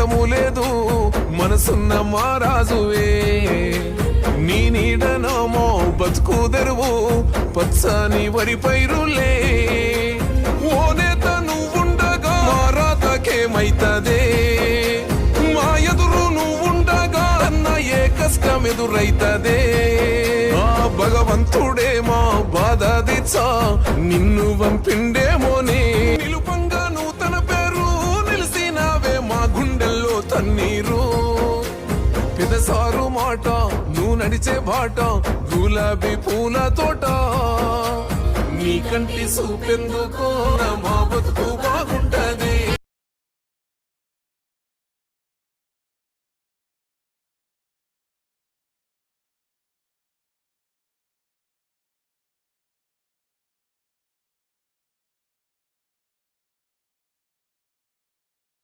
అంతము లేదు మనసున్న మారాజువే నీ నీడనమో బతుకు తెరువు పచ్చని వరి పైరులే ఓ నేత నువ్వుండగా మారాతకేమైతదే మా ఎదురు నువ్వుండగా అన్న ఏ కష్టం ఎదురైతదే ఆ భగవంతుడే మా బాధ దిచ్చా నిన్ను పంపిండేమోనే నిలుపంగా నువ్వు తన పేరు నిలిసినావే మా గుండెల్లో తన్నీరు పెదసారు మాట నువ్వు నడిచే బాట గులాబీ పూల తోట నీ కంటి సూపెందుకో మా